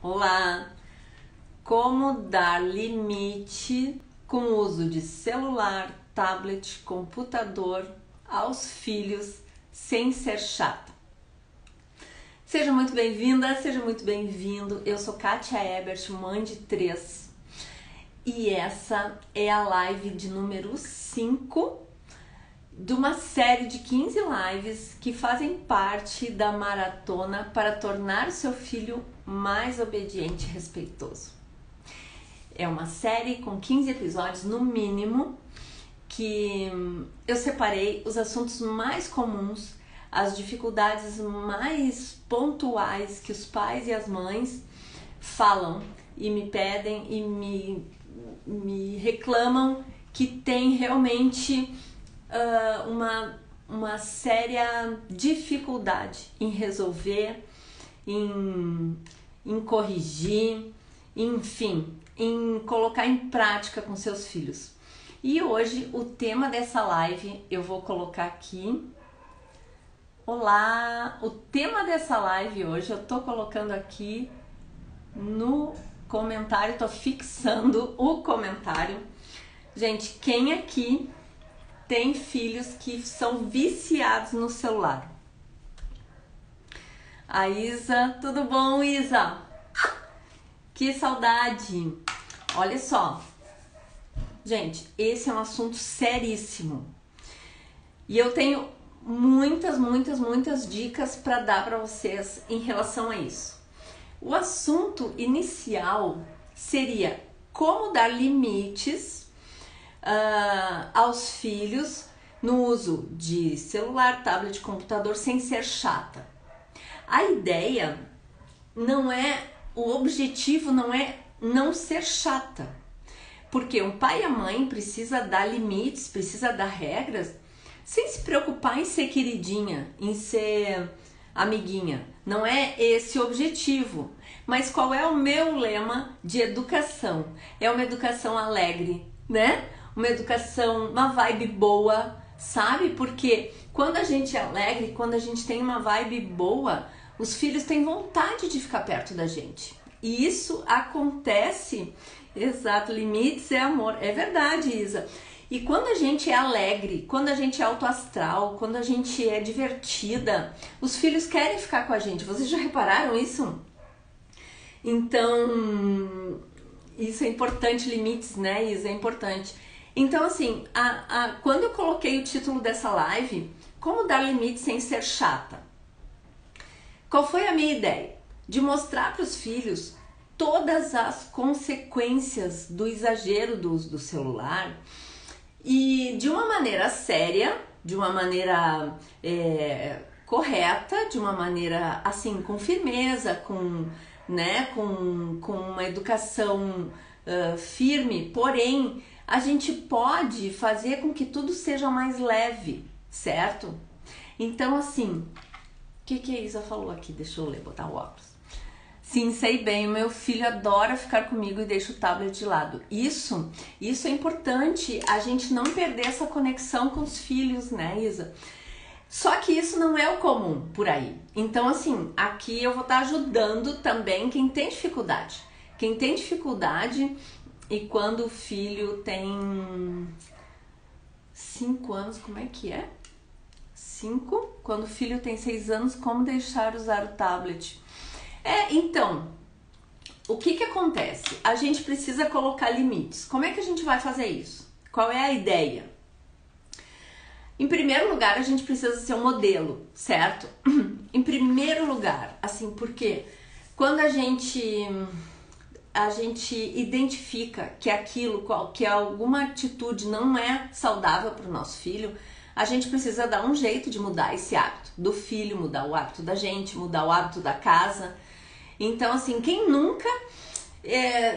Olá! Como dar limite com o uso de celular, tablet, computador aos filhos sem ser chata? Seja muito bem-vinda, seja muito bem-vindo. Eu sou Kátia Ebert, mãe de 3, e essa é a live de número 5 de uma série de 15 lives que fazem parte da maratona para tornar o seu filho mais obediente e respeitoso. É uma série com 15 episódios no mínimo, que eu separei os assuntos mais comuns, as dificuldades mais pontuais que os pais e as mães falam e me pedem e me reclamam que tem realmente uma séria dificuldade em resolver, em corrigir, enfim, em colocar em prática com seus filhos. E hoje o tema dessa live eu vou colocar aqui. Olá! O tema dessa live hoje eu tô colocando aqui no comentário, tô fixando o comentário. Gente, quem aqui tem filhos que são viciados no celular? A Isa, tudo bom, Isa? Que saudade! Olha só, gente, esse é um assunto seríssimo e eu tenho muitas dicas para dar para vocês em relação a isso. O assunto inicial seria como dar limites aos filhos no uso de celular, tablet, computador sem ser chata. A ideia não é, o objetivo não é não ser chata, porque o pai e a mãe precisa dar limites, precisa dar regras, sem se preocupar em ser queridinha, em ser amiguinha. Não é esse o objetivo. Mas qual é o meu lema de educação? É uma educação alegre, né? Uma educação, uma vibe boa, sabe? Porque quando a gente é alegre, quando a gente tem uma vibe boa, os filhos têm vontade de ficar perto da gente. E isso acontece, exato, limites é amor. É verdade, Isa. E quando a gente é alegre, quando a gente é autoastral, quando a gente é divertida, os filhos querem ficar com a gente. Vocês já repararam isso? Então, isso é importante, limites, né, Isa? É importante. Então, assim, quando eu coloquei o título dessa live, como dar limite sem ser chata? Qual foi a minha ideia? De mostrar para os filhos todas as consequências do exagero do uso do celular e de uma maneira séria, de uma maneira correta, de uma maneira assim, com firmeza, com uma educação firme, porém a gente pode fazer com que tudo seja mais leve, certo? Então, assim, o que a Isa falou aqui? Deixa eu ler, botar o óculos. Sim, sei bem, o meu filho adora ficar comigo e deixa o tablet de lado. Isso é importante, a gente não perder essa conexão com os filhos, né, Isa? Só que isso não é o comum por aí. Então, assim, aqui eu vou estar ajudando também quem tem dificuldade. Quem tem dificuldade e quando o filho tem 5 anos, como é que é? 5, quando o filho tem 6 anos, como deixar usar o tablet? Então, o que acontece? A gente precisa colocar limites. Como é que a gente vai fazer isso? Qual é a ideia? Em primeiro lugar, a gente precisa ser um modelo, certo? Em primeiro lugar, assim, porque quando a gente identifica que que alguma atitude não é saudável para o nosso filho, a gente precisa dar um jeito de mudar esse hábito do filho, mudar o hábito da gente, mudar o hábito da casa. Então, assim, quem nunca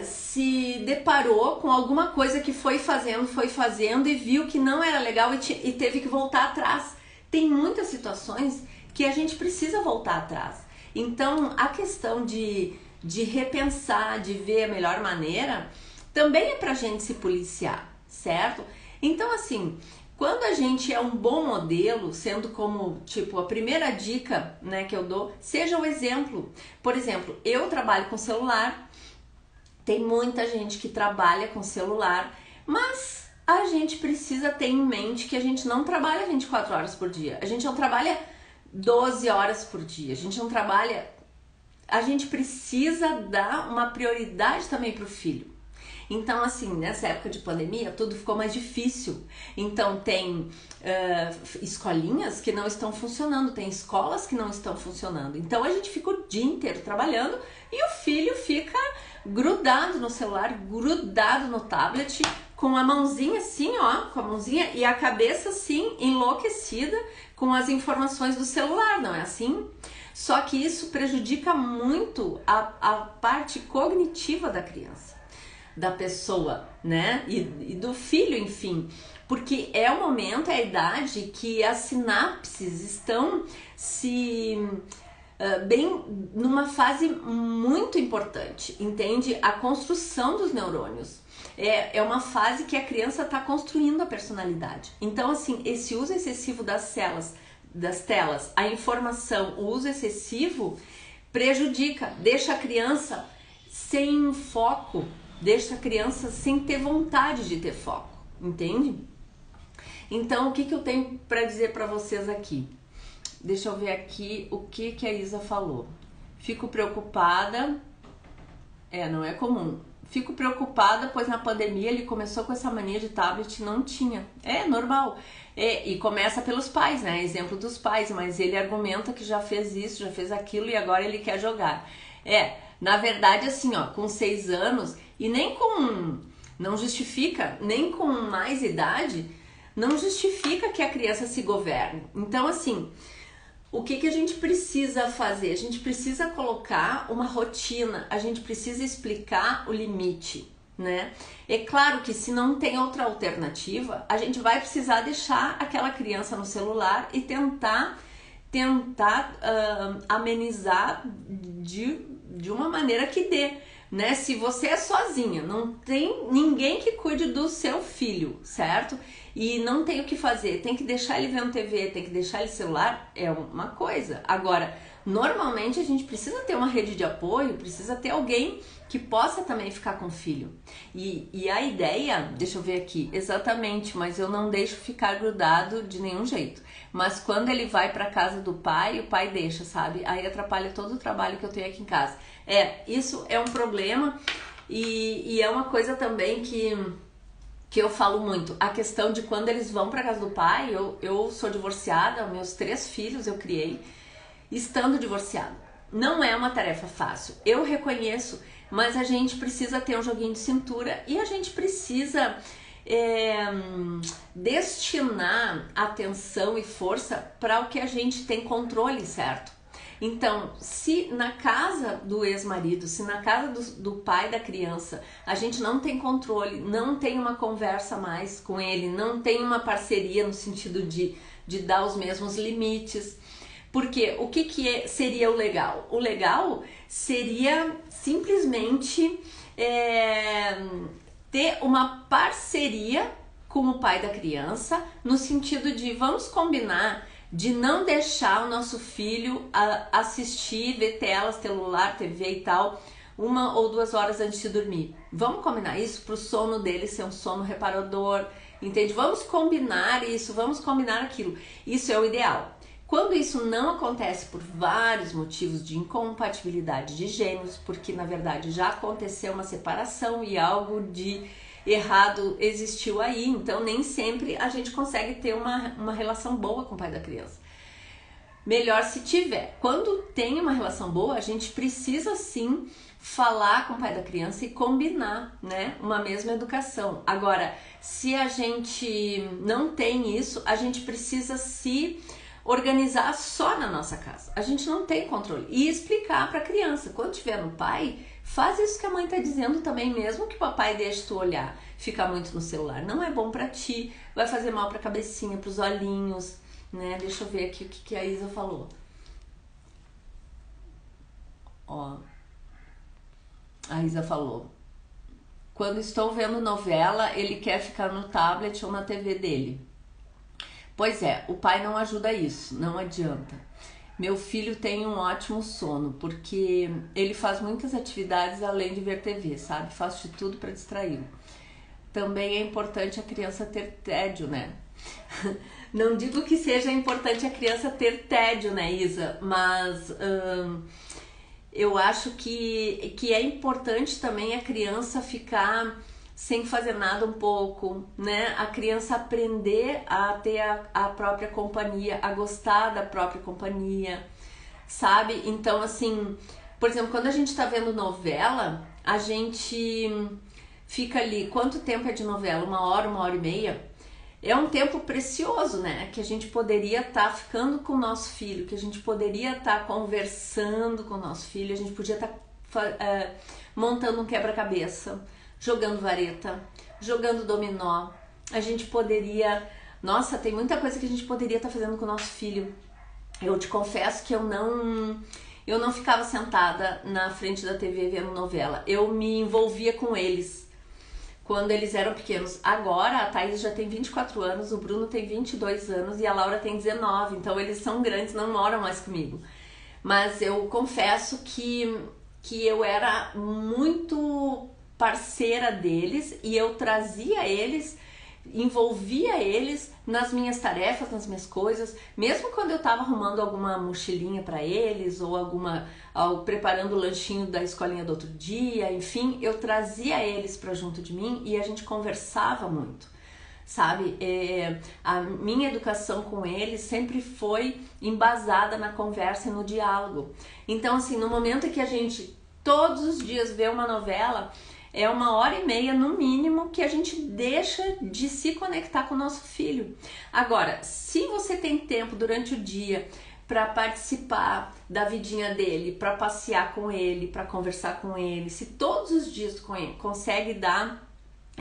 se deparou com alguma coisa que foi fazendo e viu que não era legal e teve que voltar atrás? Tem muitas situações que a gente precisa voltar atrás. Então, a questão de repensar, de ver a melhor maneira, também é pra gente se policiar, certo? Então, assim, Quando a gente é um bom modelo, sendo como, tipo, a primeira dica, né, que eu dou, seja o exemplo. Por exemplo, eu trabalho com celular, tem muita gente que trabalha com celular, mas a gente precisa ter em mente que a gente não trabalha 24 horas por dia, a gente não trabalha 12 horas por dia, a gente não trabalha... A gente precisa dar uma prioridade também para o filho. Então, assim, nessa época de pandemia, tudo ficou mais difícil. Então, tem escolinhas que não estão funcionando, tem escolas que não estão funcionando. Então, a gente fica o dia inteiro trabalhando e o filho fica grudado no celular, grudado no tablet, com a mãozinha assim, ó, com a mãozinha e a cabeça assim, enlouquecida com as informações do celular, não é assim? Só que isso prejudica muito a parte cognitiva da criança, da pessoa, né? E do filho, enfim. Porque é o momento, é a idade que as sinapses estão bem numa fase muito importante, entende? A construção dos neurônios. É uma fase que a criança está construindo a personalidade. Então, assim, esse uso excessivo das telas, a informação, o uso excessivo prejudica, deixa a criança sem foco, deixa a criança sem ter vontade de ter foco, entende? Então, o que eu tenho para dizer para vocês aqui? Deixa eu ver aqui o que a Isa falou. Fico preocupada, não é comum. Fico preocupada, pois na pandemia ele começou com essa mania de tablet e não tinha. É normal. E começa pelos pais, né? Exemplo dos pais, mas ele argumenta que já fez isso, já fez aquilo e agora ele quer jogar. Na verdade, assim, ó, com 6 anos e nem com... Não justifica, nem com mais idade, não justifica que a criança se governe. Então, assim... O que a gente precisa fazer? A gente precisa colocar uma rotina, a gente precisa explicar o limite, né? É claro que se não tem outra alternativa, a gente vai precisar deixar aquela criança no celular e tentar amenizar de uma maneira que dê, né? Se você é sozinha, não tem ninguém que cuide do seu filho, certo? E não tem o que fazer, tem que deixar ele vendo TV, tem que deixar ele celular, é uma coisa. Agora, normalmente a gente precisa ter uma rede de apoio, precisa ter alguém que possa também ficar com o filho. E a ideia, deixa eu ver aqui, exatamente, mas eu não deixo ficar grudado de nenhum jeito. Mas quando ele vai para casa do pai, o pai deixa, sabe? Aí atrapalha todo o trabalho que eu tenho aqui em casa. Isso é um problema e é uma coisa também que eu falo muito, a questão de quando eles vão para casa do pai. Eu sou divorciada, meus 3 filhos eu criei estando divorciada. Não é uma tarefa fácil, eu reconheço, mas a gente precisa ter um joguinho de cintura e a gente precisa destinar atenção e força para o que a gente tem controle, certo? Então, se na casa do ex-marido, se na casa do pai da criança, a gente não tem controle, não tem uma conversa mais com ele, não tem uma parceria no sentido de dar os mesmos limites. Porque o que seria o legal? O legal seria simplesmente ter uma parceria com o pai da criança, no sentido de vamos combinar de não deixar o nosso filho assistir, ver telas, celular, TV e tal, 1 ou 2 horas antes de dormir. Vamos combinar isso para o sono dele ser um sono reparador, entende? Vamos combinar isso, vamos combinar aquilo. Isso é o ideal. Quando isso não acontece por vários motivos de incompatibilidade de gênios, porque na verdade já aconteceu uma separação e algo de errado existiu aí, então nem sempre a gente consegue ter uma relação boa com o pai da criança. Melhor se tiver. Quando tem uma relação boa, a gente precisa sim falar com o pai da criança e combinar, né, uma mesma educação. Agora, se a gente não tem isso, a gente precisa se organizar só na nossa casa. A gente não tem controle. E explicar para a criança, quando tiver no pai, faz isso que a mãe tá dizendo também, mesmo que o papai deixe tu olhar, ficar muito no celular. Não é bom pra ti, vai fazer mal pra cabecinha, pros olhinhos, né? Deixa eu ver aqui o que a Isa falou. Ó, a Isa falou: quando estou vendo novela, ele quer ficar no tablet ou na TV dele. Pois é, o pai não ajuda isso, não adianta. Meu filho tem um ótimo sono, porque ele faz muitas atividades além de ver TV, sabe? Faz de tudo para distraí-lo. Também é importante a criança ter tédio, né? Não digo que seja importante a criança ter tédio, né, Isa? Mas eu acho que é importante também a criança ficar sem fazer nada um pouco, né? A criança aprender a ter a própria companhia, a gostar da própria companhia, sabe? Então, assim, por exemplo, quando a gente tá vendo novela, a gente fica ali, quanto tempo é de novela? 1 hora e meia? É um tempo precioso, né? Que a gente poderia estar ficando com o nosso filho, que a gente poderia estar conversando com o nosso filho, a gente podia estar montando um quebra-cabeça, jogando vareta, jogando dominó. A gente poderia... Nossa, tem muita coisa que a gente poderia estar fazendo com o nosso filho. Eu te confesso que eu não ficava sentada na frente da TV vendo novela. Eu me envolvia com eles quando eles eram pequenos. Agora a Thaís já tem 24 anos, o Bruno tem 22 anos e a Laura tem 19. Então eles são grandes, não moram mais comigo. Mas eu confesso que eu era muito parceira deles e eu trazia eles, envolvia eles nas minhas tarefas, nas minhas coisas, mesmo quando eu estava arrumando alguma mochilinha para eles ou preparando o lanchinho da escolinha do outro dia, enfim, eu trazia eles para junto de mim e a gente conversava muito, sabe? A minha educação com eles sempre foi embasada na conversa e no diálogo. Então, assim, no momento que a gente todos os dias vê uma novela, é 1 hora e meia no mínimo que a gente deixa de se conectar com o nosso filho. Agora, se você tem tempo durante o dia para participar da vidinha dele, para passear com ele, para conversar com ele, se todos os dias tu consegue dar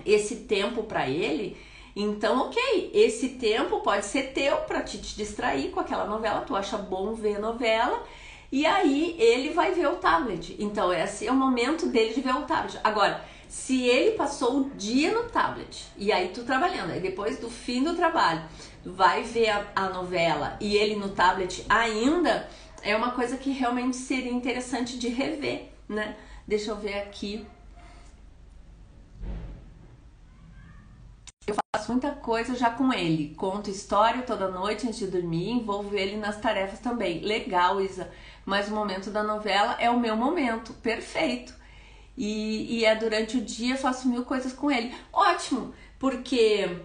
esse tempo para ele, então ok, esse tempo pode ser teu para te distrair com aquela novela, tu acha bom ver novela, e aí ele vai ver o tablet. Então esse é o momento dele de ver o tablet. Agora, se ele passou o dia no tablet, e aí tu trabalhando, aí depois do fim do trabalho, tu vai ver a novela e ele no tablet ainda, é uma coisa que realmente seria interessante de rever, né? Deixa eu ver aqui. Eu faço muita coisa já com ele, conto história toda noite antes de dormir, envolvo ele nas tarefas também. Legal, Isa, mas o momento da novela é o meu momento, perfeito. E é durante o dia, faço 1000 coisas com ele. Ótimo, porque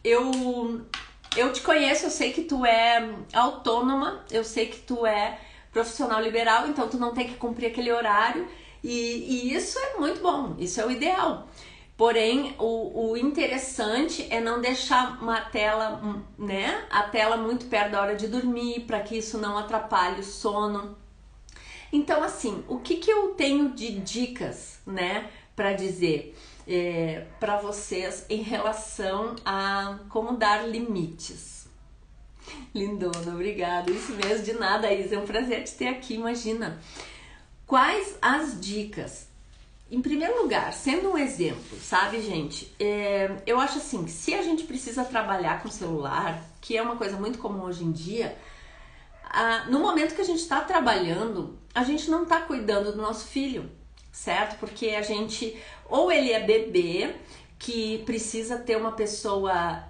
eu te conheço, eu sei que tu é autônoma, eu sei que tu é profissional liberal, então tu não tem que cumprir aquele horário e isso é muito bom, isso é o ideal. Porém, o interessante é não deixar uma tela, né, a tela muito perto da hora de dormir, para que isso não atrapalhe o sono. Então, assim, o que eu tenho de dicas, né, para dizer para vocês em relação a como dar limites? Lindona, obrigada. Isso mesmo, de nada, Isa. É um prazer te ter aqui, imagina. Quais as dicas? Em primeiro lugar, sendo um exemplo, sabe, gente? Eu acho assim, se a gente precisa trabalhar com celular, que é uma coisa muito comum hoje em dia, no momento que a gente está trabalhando, a gente não está cuidando do nosso filho, certo? Porque a gente, ou ele é bebê, que precisa ter uma pessoa,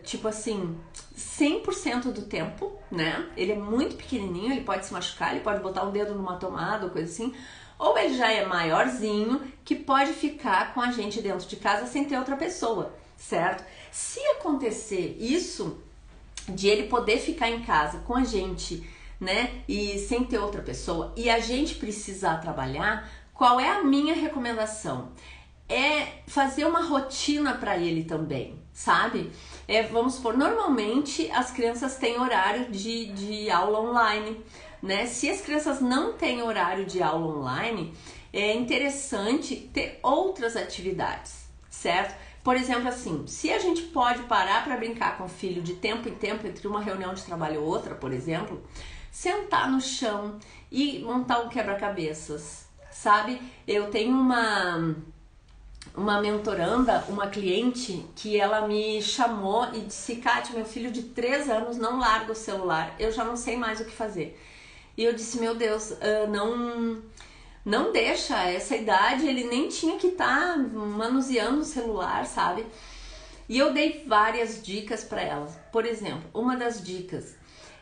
tipo assim, 100% do tempo, né? Ele é muito pequenininho, ele pode se machucar, ele pode botar o dedo numa tomada ou coisa assim, ou ele já é maiorzinho, que pode ficar com a gente dentro de casa sem ter outra pessoa, certo? Se acontecer isso, de ele poder ficar em casa com a gente, né, e sem ter outra pessoa, e a gente precisar trabalhar, qual é a minha recomendação? É fazer uma rotina para ele também, sabe? Vamos supor, normalmente as crianças têm horário de aula online, né? Se as crianças não têm horário de aula online, é interessante ter outras atividades, certo? Por exemplo, assim, se a gente pode parar para brincar com o filho de tempo em tempo, entre uma reunião de trabalho ou outra, por exemplo, sentar no chão e montar um quebra-cabeças, sabe? Eu tenho uma mentoranda, uma cliente, que ela me chamou e disse: Kátia, meu filho de 3 anos não larga o celular, eu já não sei mais o que fazer. E eu disse: meu Deus, não deixa, essa idade ele nem tinha que estar manuseando o celular, sabe? E eu dei várias dicas para ela. Por exemplo, uma das dicas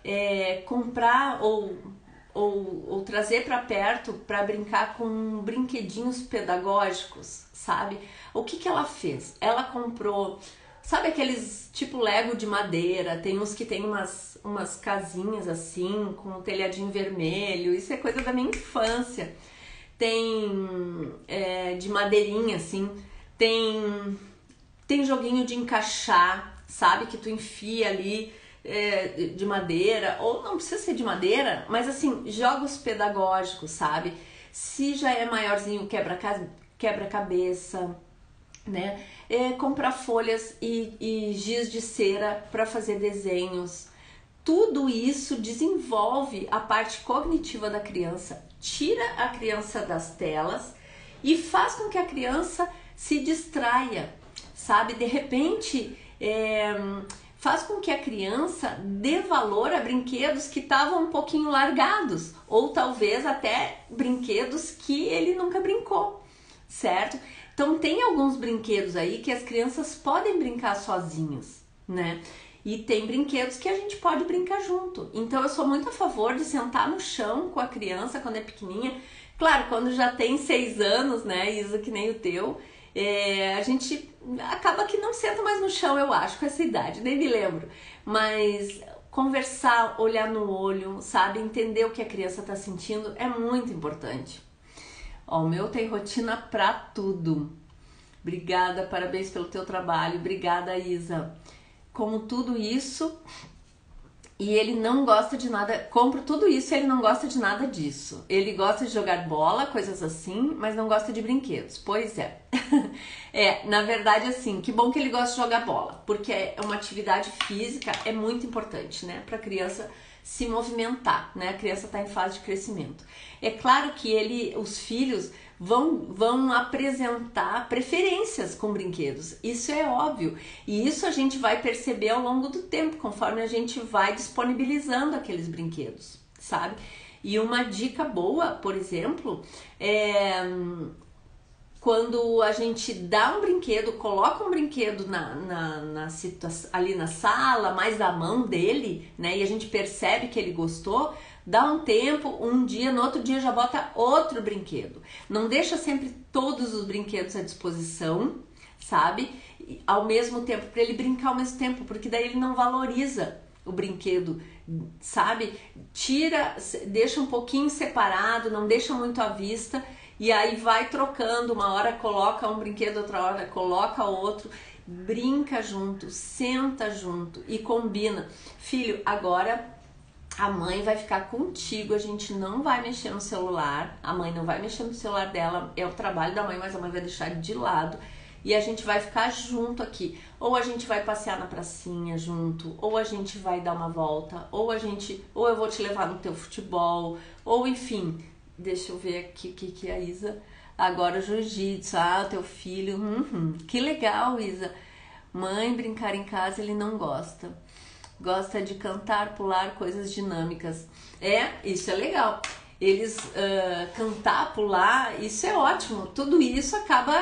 é comprar ou trazer para perto para brincar com brinquedinhos pedagógicos, sabe? O que ela fez? Ela comprou, sabe aqueles tipo Lego de madeira, tem uns que tem umas casinhas assim, com um telhadinho vermelho, isso é coisa da minha infância. Tem de madeirinha assim, tem joguinho de encaixar, sabe? Que tu enfia ali de madeira, ou não precisa ser de madeira, mas assim, jogos pedagógicos, sabe? Se já é maiorzinho, quebra-cabeça, né? Comprar folhas e giz de cera para fazer desenhos. Tudo isso desenvolve a parte cognitiva da criança, tira a criança das telas e faz com que a criança se distraia, sabe? De repente, faz com que a criança dê valor a brinquedos que estavam um pouquinho largados, ou talvez até brinquedos que ele nunca brincou, certo? Então tem alguns brinquedos aí que as crianças podem brincar sozinhos, né? E tem brinquedos que a gente pode brincar junto. Então eu sou muito a favor de sentar no chão com a criança quando é pequenininha. Claro, quando já tem 6 anos, né, Isa, que nem o teu, a gente acaba que não senta mais no chão, eu acho, com essa idade, nem me lembro. Mas conversar, olhar no olho, sabe, entender o que a criança está sentindo é muito importante. Ó, o meu tem rotina pra tudo. Obrigada, parabéns pelo teu trabalho. Obrigada, Isa. Como tudo isso, e ele não gosta de nada, compro tudo isso e ele não gosta de nada disso. Ele gosta de jogar bola, coisas assim, mas não gosta de brinquedos. Pois é. Na verdade, assim, que bom que ele gosta de jogar bola, porque é uma atividade física, é muito importante, né, para a criança se movimentar, né? A criança está em fase de crescimento. É claro que os filhos vão apresentar preferências com brinquedos, isso é óbvio, e isso a gente vai perceber ao longo do tempo, conforme a gente vai disponibilizando aqueles brinquedos, sabe? E uma dica boa, por exemplo, quando a gente dá um brinquedo, coloca um brinquedo ali na sala, mais da mão dele, né? E a gente percebe que ele gostou, dá um tempo, um dia, no outro dia já bota outro brinquedo. Não deixa sempre todos os brinquedos à disposição, sabe? Ao mesmo tempo, para ele brincar ao mesmo tempo, porque daí ele não valoriza o brinquedo, sabe? Deixa um pouquinho separado, não deixa muito à vista, e aí vai trocando, uma hora coloca um brinquedo, outra hora coloca outro, brinca junto, senta junto e combina. Filho, agora a mãe vai ficar contigo, a gente não vai mexer no celular, a mãe não vai mexer no celular dela, é o trabalho da mãe, mas a mãe vai deixar de lado e a gente vai ficar junto aqui. Ou a gente vai passear na pracinha junto, ou a gente vai dar uma volta, ou eu vou te levar no teu futebol, ou enfim, deixa eu ver aqui o que a Isa... Agora o jiu-jitsu, teu filho, que legal, Isa. Mãe, brincar em casa ele não gosta. Gosta de cantar, pular, coisas dinâmicas. Isso é legal. Eles cantar, pular, isso é ótimo. Tudo isso acaba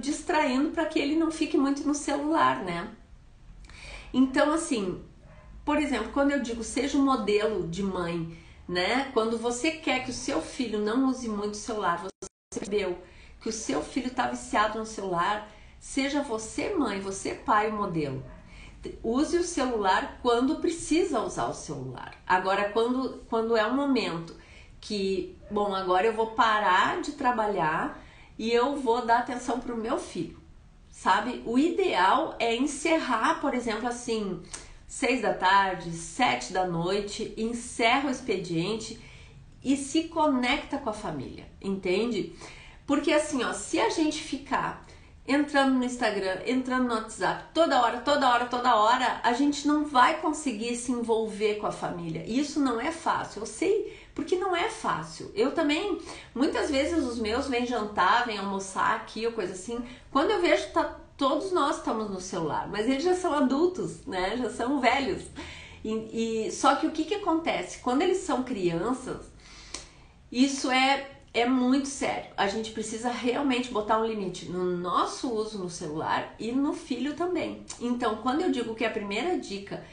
distraindo para que ele não fique muito no celular, né? Então, assim, por exemplo, quando eu digo seja um modelo de mãe, né? Quando você quer que o seu filho não use muito o celular, você percebeu que o seu filho está viciado no celular, seja você mãe, você pai o modelo. Use o celular quando precisa usar o celular. Agora, quando é um momento que, bom, agora eu vou parar de trabalhar e eu vou dar atenção para o meu filho, sabe? O ideal é encerrar, por exemplo, assim, 6 da tarde, 7 da noite, encerra o expediente e se conecta com a família, entende? Porque assim, ó, se a gente ficar entrando no Instagram, entrando no WhatsApp, toda hora, a gente não vai conseguir se envolver com a família. Isso não é fácil. Eu sei porque não é fácil. Eu também, muitas vezes os meus vêm jantar, vêm almoçar aqui ou coisa assim, quando eu vejo, todos nós estamos no celular, mas eles já são adultos, né? Já são velhos. Só que o que acontece? Quando eles são crianças, isso é muito sério. A gente precisa realmente botar um limite no nosso uso no celular e no filho também. Então, quando eu digo que a primeira dica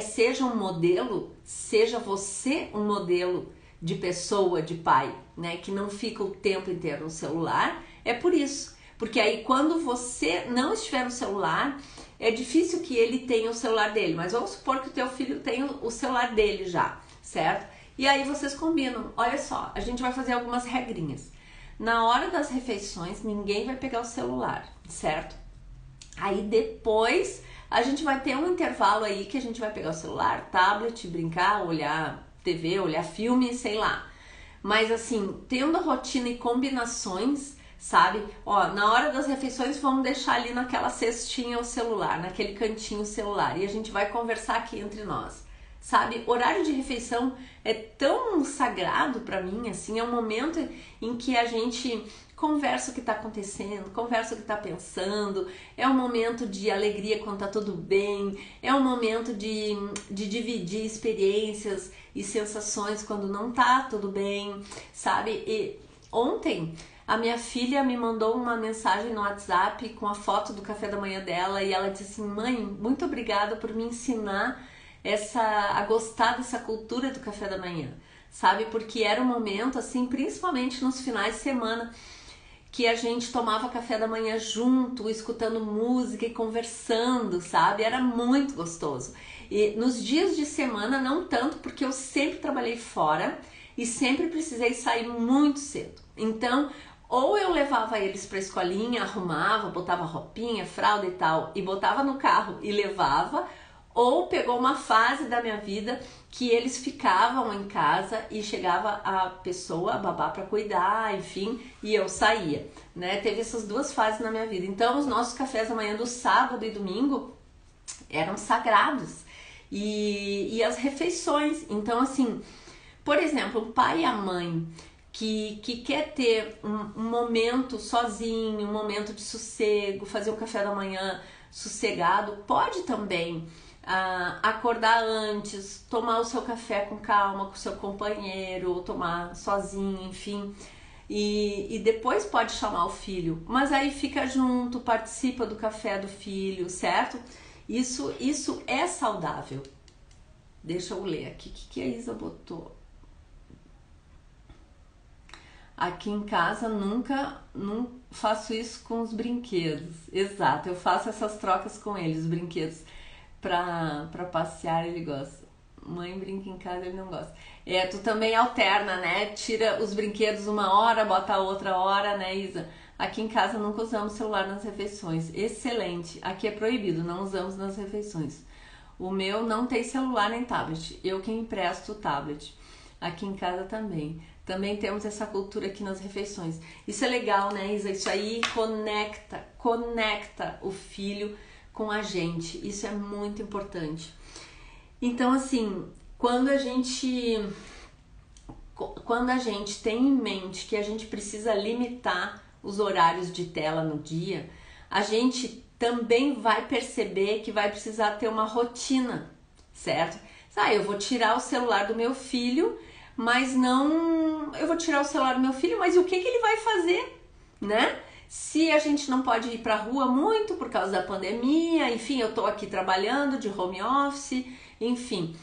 seja um modelo, seja você um modelo de pessoa, de pai, né? Que não fica o tempo inteiro no celular, é por isso. Porque aí quando você não estiver no celular, é difícil que ele tenha o celular dele. Mas vamos supor que o teu filho tenha o celular dele já, certo? E aí vocês combinam, olha só, a gente vai fazer algumas regrinhas. Na hora das refeições, ninguém vai pegar o celular, certo? Aí depois a gente vai ter um intervalo aí que a gente vai pegar o celular, tablet, brincar, olhar TV, olhar filme, sei lá. Mas assim, tendo a rotina e combinações, sabe? Ó, na hora das refeições vamos deixar ali naquela cestinha o celular, naquele cantinho o celular, e a gente vai conversar aqui entre nós. Sabe, horário de refeição é tão sagrado para mim, assim, é um momento em que a gente conversa o que está acontecendo, conversa o que está pensando, é um momento de alegria quando tá tudo bem, é um momento de dividir experiências e sensações quando não tá tudo bem, sabe? E ontem a minha filha me mandou uma mensagem no WhatsApp com a foto do café da manhã dela e ela disse assim, mãe, muito obrigada por me ensinar a gostar dessa cultura do café da manhã, sabe? Porque era um momento, assim, principalmente nos finais de semana, que a gente tomava café da manhã junto, escutando música e conversando, sabe? Era muito gostoso. E nos dias de semana, não tanto, porque eu sempre trabalhei fora e sempre precisei sair muito cedo. Então, ou eu levava eles para a escolinha, arrumava, botava roupinha, fralda e tal, e botava no carro e levava, ou pegou uma fase da minha vida que eles ficavam em casa e chegava a pessoa, a babá, para cuidar, enfim, e eu saía, né? Teve essas duas fases na minha vida. Então, os nossos cafés da manhã do sábado e domingo eram sagrados. E as refeições. Então, assim, por exemplo, o pai e a mãe que quer ter um momento sozinho, um momento de sossego, fazer um café da manhã sossegado, pode também acordar antes, tomar o seu café com calma com o seu companheiro, ou tomar sozinho, enfim, e depois pode chamar o filho, mas aí fica junto, participa do café do filho, certo? Isso é saudável. Deixa eu ler aqui, o que a Isa botou? Aqui em casa não faço isso com os brinquedos. Exato, eu faço essas trocas com eles, os brinquedos. Pra passear ele gosta. Mãe brinca em casa, ele não gosta. Tu também alterna, né? Tira os brinquedos uma hora, bota a outra hora, né, Isa? Aqui em casa nunca usamos celular nas refeições. Excelente. Aqui é proibido, não usamos nas refeições. O meu não tem celular nem tablet. Eu que empresto o tablet. Aqui em casa também. Também temos essa cultura aqui nas refeições. Isso é legal, né, Isa? Isso aí conecta o filho com a gente. Isso é muito importante. Então, assim, quando a gente tem em mente que a gente precisa limitar os horários de tela no dia, a gente também vai perceber que vai precisar ter uma rotina, certo? Eu vou tirar o celular do meu filho, mas não... Eu vou tirar o celular do meu filho, mas o que ele vai fazer, né? Se a gente não pode ir pra rua muito por causa da pandemia, enfim, eu tô aqui trabalhando de home office, enfim...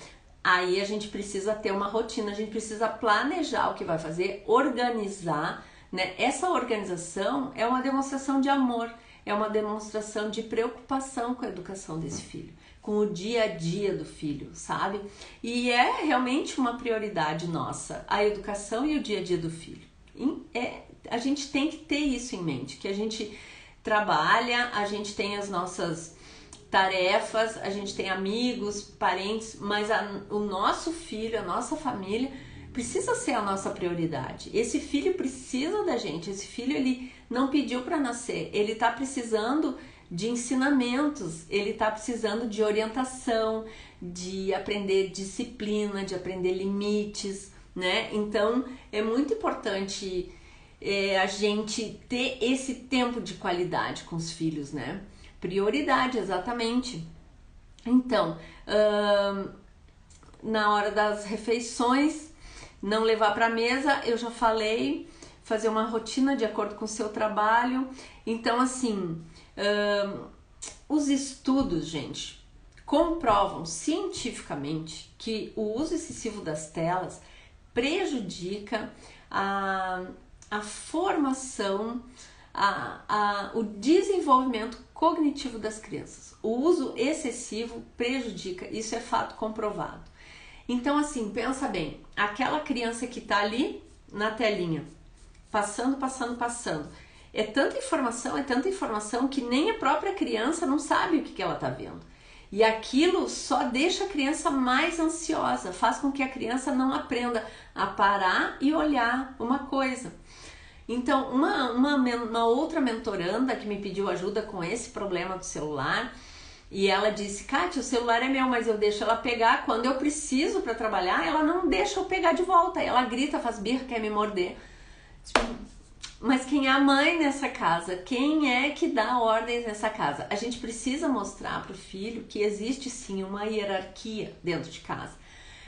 Aí a gente precisa ter uma rotina, a gente precisa planejar o que vai fazer, organizar, né? Essa organização é uma demonstração de amor, é uma demonstração de preocupação com a educação desse filho, com o dia a dia do filho, sabe? E é realmente uma prioridade nossa, a educação e o dia a dia do filho. A gente tem que ter isso em mente, que a gente trabalha, a gente tem as nossas tarefas, a gente tem amigos, parentes, mas o nosso filho, a nossa família precisa ser a nossa prioridade. Esse filho precisa da gente, esse filho ele não pediu para nascer, ele está precisando de ensinamentos, ele está precisando de orientação, de aprender disciplina, de aprender limites, né? Então é muito importante a gente ter esse tempo de qualidade com os filhos, né? Prioridade, exatamente. Então, na hora das refeições, não levar para a mesa, eu já falei, fazer uma rotina de acordo com o seu trabalho. Então, assim, os estudos, gente, comprovam cientificamente que o uso excessivo das telas prejudica a formação, o desenvolvimento cognitivo das crianças. O uso excessivo prejudica, isso é fato comprovado. Então, assim, pensa bem, aquela criança que tá ali na telinha, passando, é tanta informação que nem a própria criança não sabe o que ela tá vendo. E aquilo só deixa a criança mais ansiosa, faz com que a criança não aprenda a parar e olhar uma coisa. Então, uma outra mentoranda que me pediu ajuda com esse problema do celular, e ela disse, Kátia, o celular é meu, mas eu deixo ela pegar, quando eu preciso para trabalhar, ela não deixa eu pegar de volta, ela grita, faz birra, quer me morder. Mas quem é a mãe nessa casa? Quem é que dá ordens nessa casa? A gente precisa mostrar para o filho que existe sim uma hierarquia dentro de casa.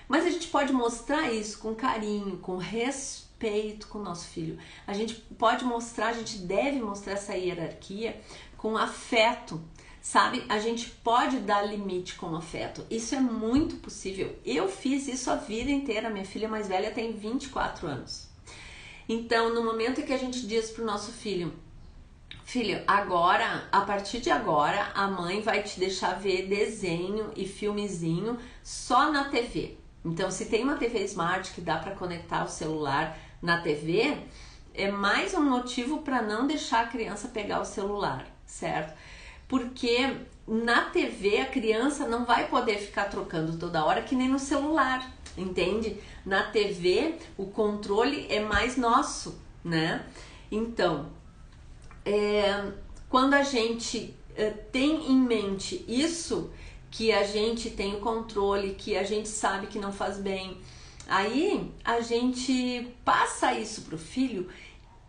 Mas a gente pode mostrar isso com carinho, com respeito com o nosso filho. A gente pode mostrar, a gente deve mostrar essa hierarquia com afeto, sabe? A gente pode dar limite com afeto. Isso é muito possível. Eu fiz isso a vida inteira. Minha filha mais velha tem 24 anos. Então, no momento que a gente diz pro nosso filho, filho, agora, a partir de agora, a mãe vai te deixar ver desenho e filmezinho só na TV. Então, se tem uma TV Smart que dá para conectar o celular na TV, é mais um motivo para não deixar a criança pegar o celular, certo? Porque na TV a criança não vai poder ficar trocando toda hora que nem no celular, entende? Na TV o controle é mais nosso, né? Então, quando a gente tem em mente isso, que a gente tem o controle, que a gente sabe que não faz bem, aí a gente passa isso pro filho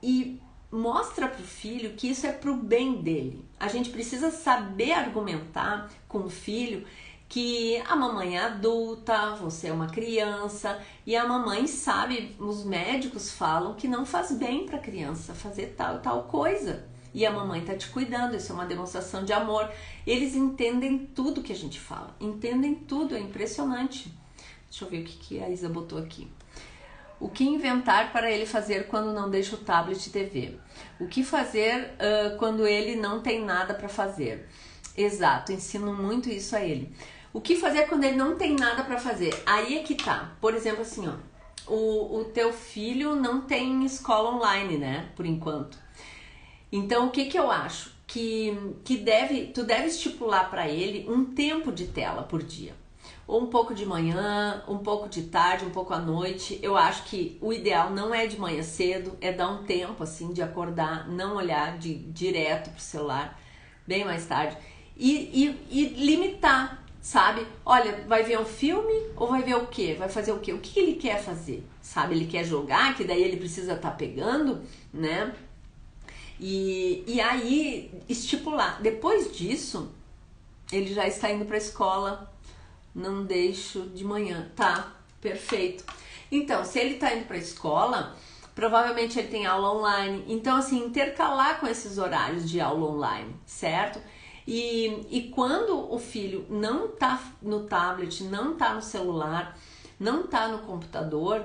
e mostra pro filho que isso é pro bem dele. A gente precisa saber argumentar com o filho que a mamãe é adulta, você é uma criança e a mamãe sabe, os médicos falam que não faz bem para a criança fazer tal coisa. E a mamãe tá te cuidando, isso é uma demonstração de amor. Eles entendem tudo que a gente fala, entendem tudo, é impressionante. Deixa eu ver o que a Isa botou aqui. O que inventar para ele fazer quando não deixa o tablet e TV? O que fazer quando ele não tem nada para fazer? Exato, ensino muito isso a ele. O que fazer quando ele não tem nada para fazer? Aí é que tá. Por exemplo, assim, ó, o teu filho não tem escola online, né? Por enquanto. Então, o que eu acho? Tu deve estipular para ele um tempo de tela por dia. Ou um pouco de manhã, um pouco de tarde, um pouco à noite. Eu acho que o ideal não é de manhã cedo, é dar um tempo assim de acordar, não olhar direto pro celular, bem mais tarde. E limitar, sabe? Olha, vai ver um filme ou vai ver o quê? Vai fazer o quê? O que ele quer fazer? Sabe? Ele quer jogar, que daí ele precisa estar pegando, né? E aí estipular. Depois disso, ele já está indo para a escola. Não deixo de manhã. Tá, perfeito. Então, se ele tá indo pra escola, provavelmente ele tem aula online. Então, assim, intercalar com esses horários de aula online, certo? E quando o filho não tá no tablet, não tá no celular, não tá no computador,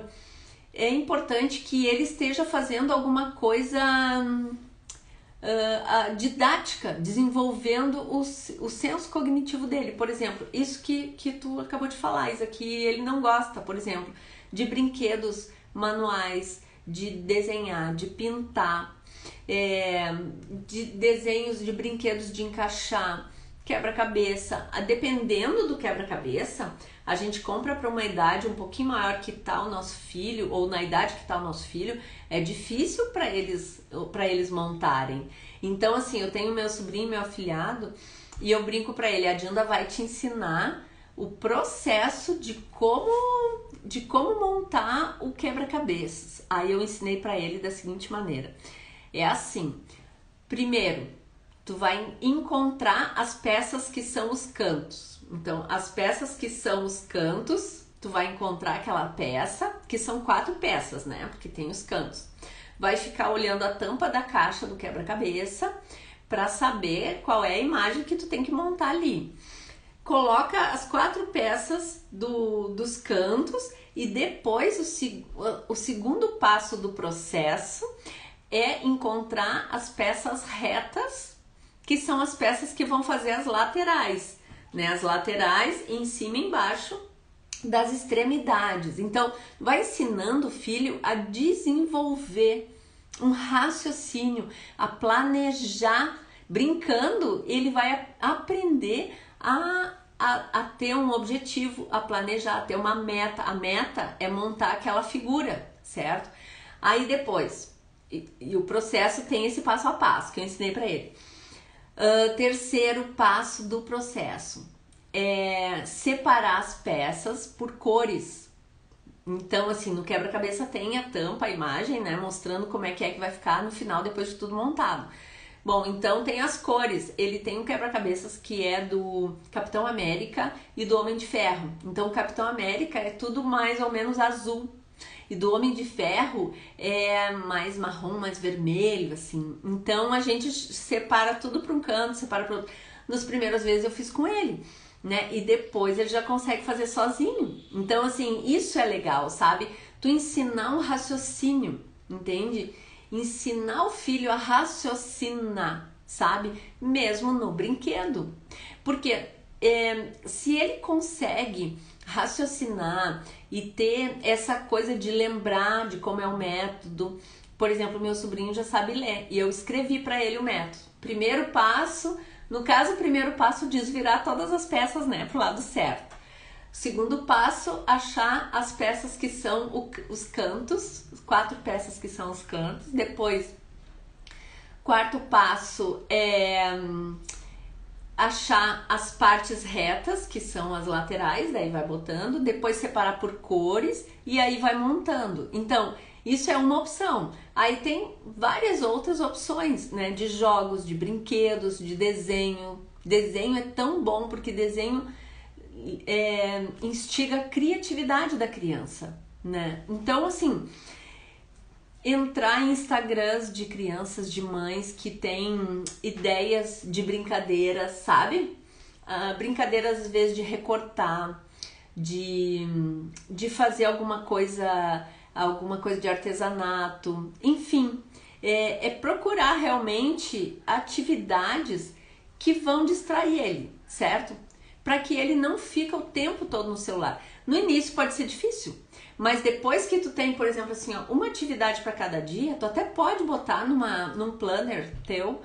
é importante que ele esteja fazendo alguma coisa didática, desenvolvendo o senso cognitivo dele. Por exemplo, isso que tu acabou de falar, Isa, que ele não gosta, por exemplo, de brinquedos manuais, de desenhar, de pintar, de desenhos de brinquedos de encaixar, quebra-cabeça. Dependendo do quebra-cabeça, a gente compra para uma idade um pouquinho maior que tá o nosso filho, ou na idade que tá o nosso filho, é difícil para eles montarem. Então, assim, eu tenho meu sobrinho, meu afilhado, e eu brinco para ele, a Dinda vai te ensinar o processo de como de como montar o quebra-cabeças. Aí eu ensinei para ele da seguinte maneira. É assim, primeiro, tu vai encontrar as peças que são os cantos. Então, as peças que são os cantos, tu vai encontrar aquela peça, que são 4 peças, né? Porque tem os cantos. Vai ficar olhando a tampa da caixa do quebra-cabeça para saber qual é a imagem que tu tem que montar ali. Coloca as 4 peças dos cantos e depois o segundo passo do processo é encontrar as peças retas, que são as peças que vão fazer as laterais, né? As laterais em cima e embaixo das extremidades. Então, vai ensinando o filho a desenvolver um raciocínio, a planejar. Brincando, ele vai aprender a ter um objetivo, a planejar, a ter uma meta. A meta é montar aquela figura, certo? Aí depois, e o processo tem esse passo a passo que eu ensinei para ele. Terceiro passo do processo é separar as peças por cores. Então, assim, no quebra-cabeça tem a tampa, a imagem, né, mostrando como é que vai ficar no final depois de tudo montado. Bom, então tem as cores. Ele tem um quebra-cabeças que é do Capitão América e do Homem de Ferro. Então o Capitão América é tudo mais ou menos azul. E do Homem de Ferro é mais marrom, mais vermelho, assim. Então a gente separa tudo para um canto, separa para outro. Nas primeiras vezes eu fiz com ele, né? E depois ele já consegue fazer sozinho. Então, assim, isso é legal, sabe? Tu ensinar um raciocínio, entende? Ensinar o filho a raciocinar, sabe? Mesmo no brinquedo. Porque se ele consegue raciocinar e ter essa coisa de lembrar de como é o método. Por exemplo, meu sobrinho já sabe ler e eu escrevi para ele o método. Primeiro passo, no caso, o primeiro passo diz virar todas as peças, né, pro lado certo. Segundo passo, achar as peças que são os cantos, 4 peças que são os cantos. Depois, quarto passo é achar as partes retas, que são as laterais, daí vai botando. Depois separar por cores e aí vai montando. Então, isso é uma opção. Aí tem várias outras opções, né, de jogos, de brinquedos, de desenho. Desenho é tão bom porque desenho instiga a criatividade da criança, né? Então, assim, entrar em Instagrams de crianças, de mães que têm ideias de brincadeiras, sabe? Brincadeiras, às vezes, de recortar, de fazer alguma coisa de artesanato, enfim, é procurar realmente atividades que vão distrair ele, certo? Para que ele não fique o tempo todo no celular. No início pode ser difícil, mas depois que tu tem, por exemplo, assim, ó, uma atividade para cada dia, tu até pode botar num planner teu,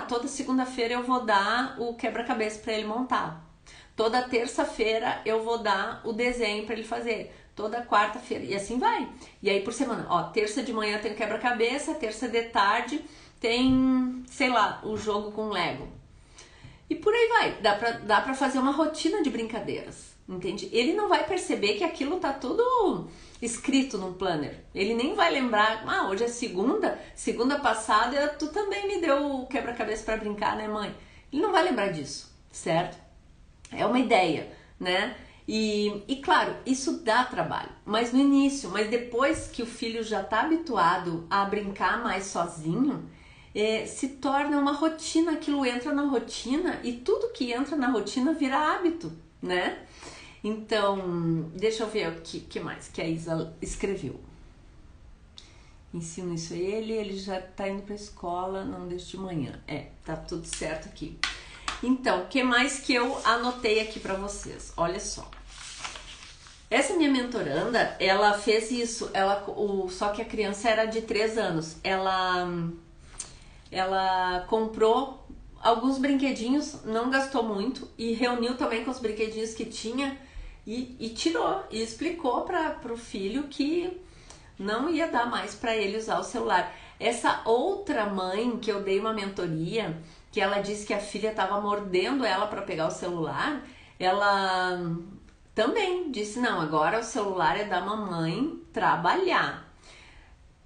toda segunda-feira eu vou dar o quebra-cabeça para ele montar. Toda terça-feira eu vou dar o desenho para ele fazer. Toda quarta-feira, e assim vai. E aí por semana, ó, terça de manhã tem quebra-cabeça, terça de tarde tem, sei lá, o jogo com Lego. E por aí vai, dá pra fazer uma rotina de brincadeiras, entende? Ele não vai perceber que aquilo tá tudo escrito num planner. Ele nem vai lembrar, hoje é segunda passada tu também me deu o quebra-cabeça pra brincar, né, mãe? Ele não vai lembrar disso, certo? É uma ideia, né? E claro, isso dá trabalho, mas no início, mas depois que o filho já tá habituado a brincar mais sozinho, se torna uma rotina, aquilo entra na rotina e tudo que entra na rotina vira hábito, né? Então, deixa eu ver o que mais que a Isa escreveu. Ensino isso a ele já tá indo pra escola, não desde de manhã. Tá tudo certo aqui. Então, o que mais que eu anotei aqui pra vocês? Olha só. Essa minha mentoranda, ela fez isso, só que a criança era de 3 anos. Ela comprou alguns brinquedinhos, não gastou muito e reuniu também com os brinquedinhos que tinha e tirou e explicou para o filho que não ia dar mais para ele usar o celular. Essa outra mãe que eu dei uma mentoria, que ela disse que a filha estava mordendo ela para pegar o celular, ela também disse, não, agora o celular é da mamãe trabalhar.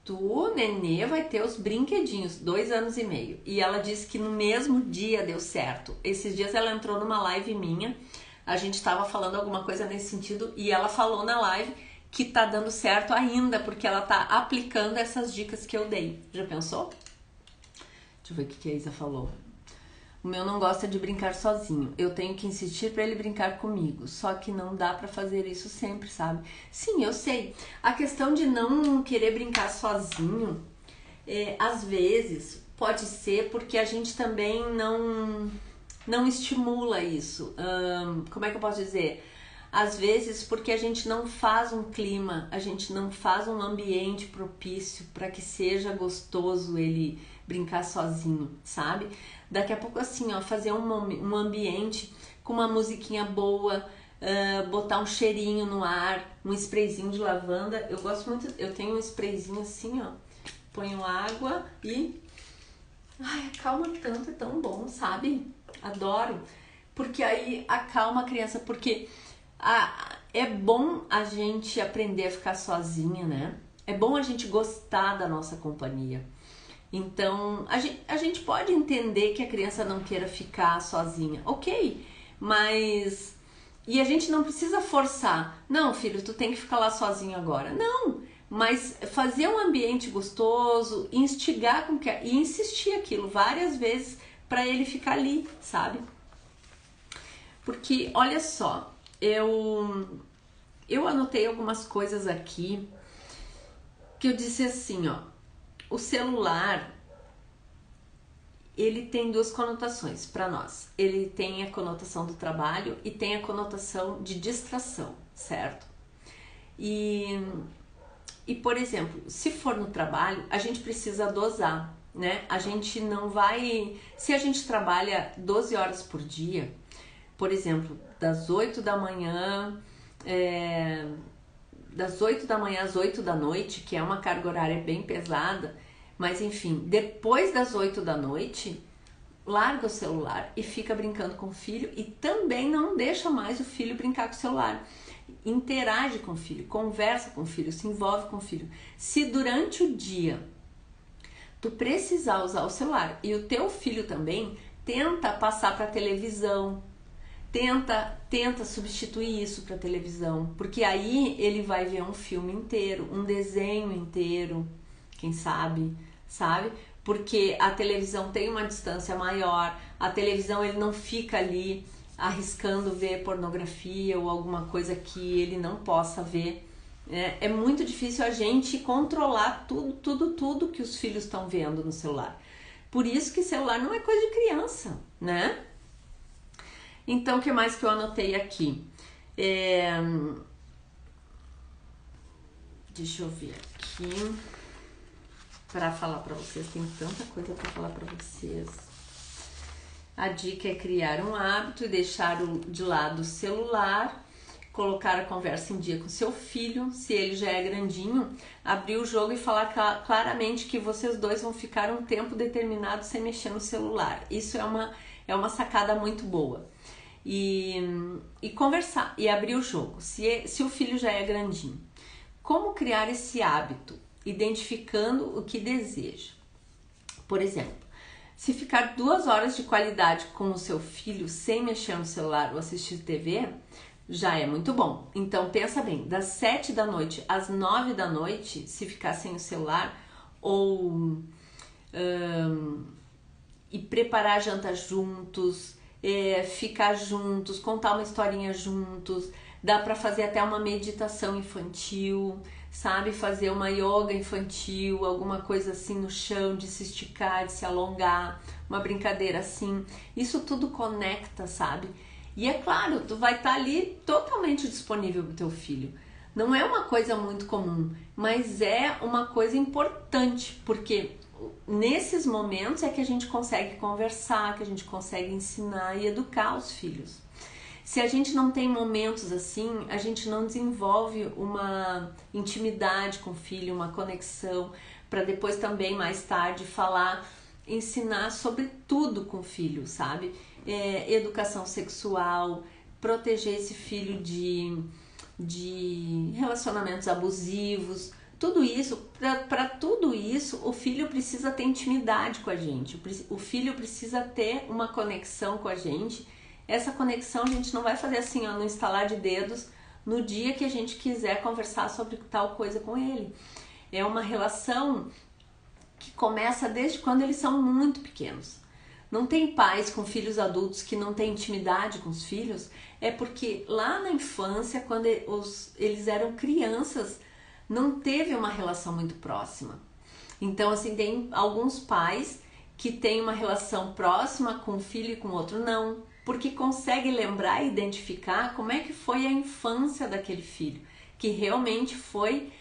Tu, nenê, vai ter os brinquedinhos, 2 anos e meio. E ela disse que no mesmo dia deu certo. Esses dias ela entrou numa live minha, a gente estava falando alguma coisa nesse sentido e ela falou na live que tá dando certo ainda, porque ela tá aplicando essas dicas que eu dei. Já pensou? Deixa eu ver o que a Isa falou. O meu não gosta de brincar sozinho. Eu tenho que insistir para ele brincar comigo. Só que não dá para fazer isso sempre, sabe? Sim, eu sei. A questão de não querer brincar sozinho, às vezes, pode ser porque a gente também não estimula isso. Como é que eu posso dizer? Às vezes porque a gente não faz um clima, a gente não faz um ambiente propício para que seja gostoso ele brincar sozinho, sabe? Daqui a pouco assim, ó, fazer um ambiente com uma musiquinha boa, botar um cheirinho no ar, um sprayzinho de lavanda. Eu gosto muito, eu tenho um sprayzinho assim, ó, ponho água e... ai, acalma tanto, é tão bom, sabe? Adoro, porque aí acalma a criança, porque é bom a gente aprender a ficar sozinha, né? É bom a gente gostar da nossa companhia. Então, a gente pode entender que a criança não queira ficar sozinha, ok, mas... e a gente não precisa forçar. Não, filho, tu tem que ficar lá sozinho agora. Não, mas fazer um ambiente gostoso, instigar com que... e insistir aquilo várias vezes para ele ficar ali, sabe? Porque, olha só, eu anotei algumas coisas aqui que eu disse assim, ó. O celular, ele tem 2 conotações para nós. Ele tem a conotação do trabalho e tem a conotação de distração, certo? E por exemplo, se for no trabalho, a gente precisa dosar, né? A gente não vai... se a gente trabalha 12 horas por dia, por exemplo, das 8 da manhã... das 8 da manhã às 8 da noite, que é uma carga horária bem pesada, mas enfim, depois das 8 da noite, larga o celular e fica brincando com o filho e também não deixa mais o filho brincar com o celular. Interage com o filho, conversa com o filho, se envolve com o filho. Se durante o dia tu precisar usar o celular e o teu filho também, tenta passar para a televisão, Tenta substituir isso para televisão, porque aí ele vai ver um filme inteiro, um desenho inteiro, quem sabe? Porque a televisão tem uma distância maior, a televisão ele não fica ali arriscando ver pornografia ou alguma coisa que ele não possa ver. É muito difícil a gente controlar tudo que os filhos estão vendo no celular. Por isso que celular não é coisa de criança, né? Então, o que mais que eu anotei aqui? Deixa eu ver aqui para falar para vocês. Tem tanta coisa para falar para vocês. A dica é criar um hábito e deixar de lado o celular, colocar a conversa em dia com seu filho, se ele já é grandinho, abrir o jogo e falar claramente que vocês dois vão ficar um tempo determinado sem mexer no celular. Isso é uma sacada muito boa. E conversar e abrir o jogo, se o filho já é grandinho. Como criar esse hábito? Identificando o que deseja. Por exemplo, se ficar 2 horas de qualidade com o seu filho sem mexer no celular ou assistir TV, já é muito bom. Então pensa bem, das 7 da noite às 9 da noite, se ficar sem o celular, ou e preparar a janta juntos, ficar juntos, contar uma historinha juntos, dá para fazer até uma meditação infantil, sabe? Fazer uma yoga infantil, alguma coisa assim no chão, de se esticar, de se alongar, uma brincadeira assim. Isso tudo conecta, sabe? E é claro, tu vai estar ali totalmente disponível pro teu filho. Não é uma coisa muito comum, mas é uma coisa importante, porque nesses momentos é que a gente consegue conversar, que a gente consegue ensinar e educar os filhos. Se a gente não tem momentos assim, a gente não desenvolve uma intimidade com o filho, uma conexão, para depois também mais tarde falar, ensinar sobre tudo com o filho, sabe? Educação sexual, proteger esse filho de relacionamentos abusivos. Tudo isso, para tudo isso, o filho precisa ter intimidade com a gente, o filho precisa ter uma conexão com a gente. Essa conexão a gente não vai fazer assim, ó, no instalar de dedos, no dia que a gente quiser conversar sobre tal coisa com ele. É uma relação que começa desde quando eles são muito pequenos. Não tem pais com filhos adultos que não têm intimidade com os filhos, é porque lá na infância, quando eles eram crianças, não teve uma relação muito próxima. Então, assim, tem alguns pais que têm uma relação próxima com um filho e com outro não, porque consegue lembrar e identificar como é que foi a infância daquele filho, que realmente foi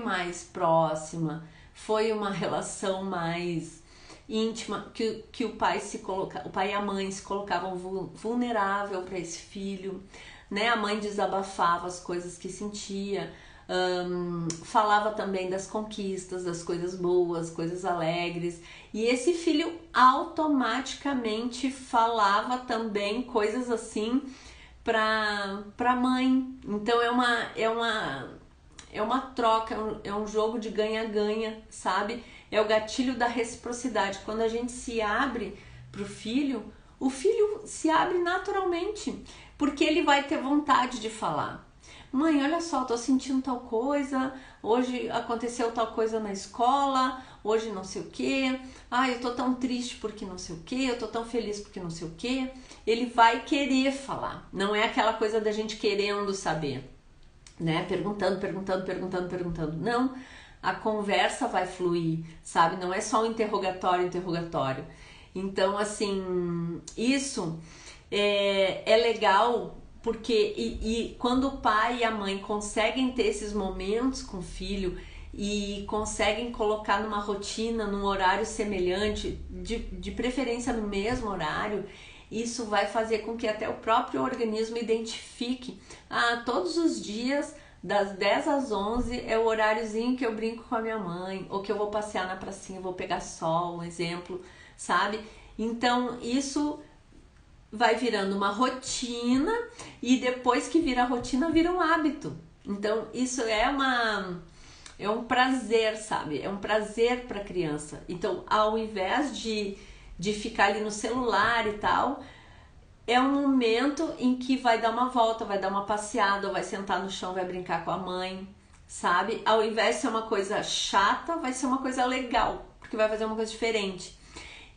mais próxima, foi uma relação mais íntima, que o pai e a mãe se colocavam vulnerável para esse filho, né? A mãe desabafava as coisas que sentia, falava também das conquistas, das coisas boas, coisas alegres, e esse filho automaticamente falava também coisas assim para mãe. Então é uma troca, é um jogo de ganha-ganha, sabe? É o gatilho da reciprocidade. Quando a gente se abre pro filho, o filho se abre naturalmente, porque ele vai ter vontade de falar. Mãe, olha só, tô sentindo tal coisa, hoje aconteceu tal coisa na escola, hoje não sei o quê, eu tô tão triste porque não sei o quê, eu tô tão feliz porque não sei o quê. Ele vai querer falar, não é aquela coisa da gente querendo saber, né? Perguntando. Não, a conversa vai fluir, sabe? Não é só um interrogatório. Então, assim, isso é legal, porque e quando o pai e a mãe conseguem ter esses momentos com o filho e conseguem colocar numa rotina, num horário semelhante, de preferência no mesmo horário, isso vai fazer com que até o próprio organismo identifique, todos os dias das 10 às 11 é o horáriozinho que eu brinco com a minha mãe, ou que eu vou passear na pracinha, vou pegar sol, um exemplo, sabe? Então isso vai virando uma rotina, e depois que vira rotina, vira um hábito. Então isso é um prazer, sabe? É um prazer para a criança. Então, ao invés de ficar ali no celular e tal, é um momento em que vai dar uma volta, vai dar uma passeada, ou vai sentar no chão, vai brincar com a mãe, sabe? Ao invés de ser uma coisa chata, vai ser uma coisa legal, porque vai fazer uma coisa diferente.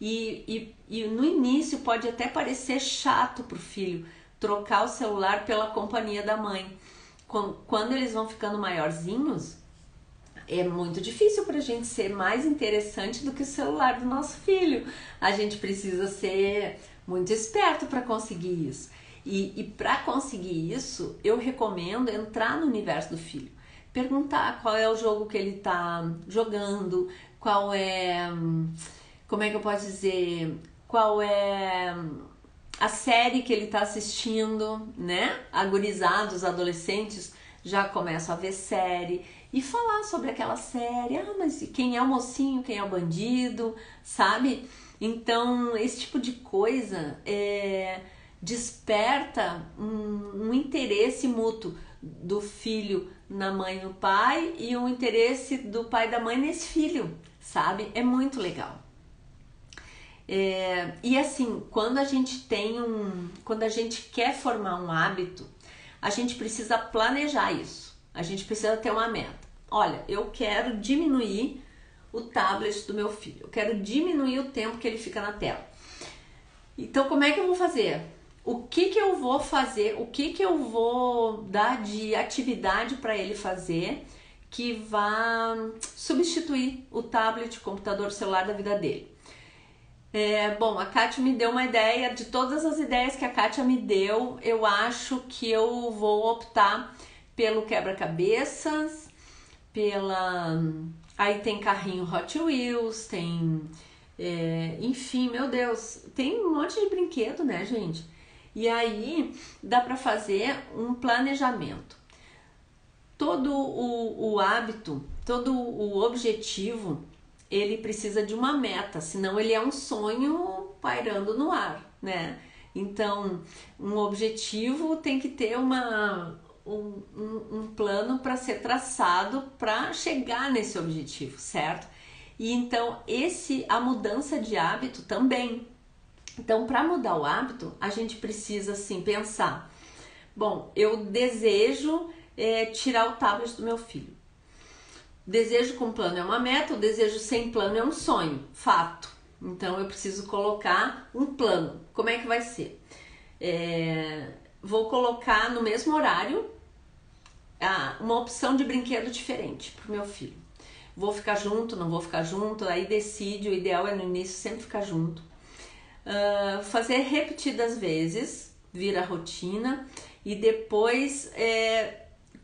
E no início pode até parecer chato pro filho trocar o celular pela companhia da mãe. Quando eles vão ficando maiorzinhos, é muito difícil pra gente ser mais interessante do que o celular do nosso filho. A gente precisa ser muito esperto para conseguir isso. E para conseguir isso, eu recomendo entrar no universo do filho. Perguntar qual é o jogo que ele tá jogando, qual é... Como é que eu posso dizer? Qual é a série que ele tá assistindo, né? A gurizada, os adolescentes já começam a ver série e falar sobre aquela série. Mas quem é o mocinho, quem é o bandido, sabe? Então, esse tipo de coisa desperta um interesse mútuo do filho na mãe e no pai, e um interesse do pai e da mãe nesse filho, sabe? É muito legal. E assim, quando a gente quer formar um hábito, a gente precisa planejar isso. A gente precisa ter uma meta. Olha, eu quero diminuir o tablet do meu filho. Eu quero diminuir o tempo que ele fica na tela. Então, como é que eu vou fazer? O que eu vou fazer? O que eu vou dar de atividade para ele fazer que vá substituir o tablet, o computador, o celular da vida dele? Bom, a Kátia me deu uma ideia. De todas as ideias que a Kátia me deu, eu acho que eu vou optar pelo quebra-cabeças, aí tem carrinho Hot Wheels, tem... enfim, meu Deus, tem um monte de brinquedo, né, gente? E aí dá pra fazer um planejamento. Todo o hábito, todo o objetivo, ele precisa de uma meta, senão ele é um sonho pairando no ar, né? Então, um objetivo tem que ter um plano para ser traçado para chegar nesse objetivo, certo? E então, a mudança de hábito também. Então, para mudar o hábito, a gente precisa, assim, pensar. Bom, eu desejo tirar o tablet do meu filho. Desejo com plano é uma meta, o desejo sem plano é um sonho, fato. Então, eu preciso colocar um plano. Como é que vai ser? Vou colocar no mesmo horário uma opção de brinquedo diferente para o meu filho. Vou ficar junto, não vou ficar junto, aí decide, o ideal é no início sempre ficar junto. Fazer repetidas vezes, vira rotina, e depois,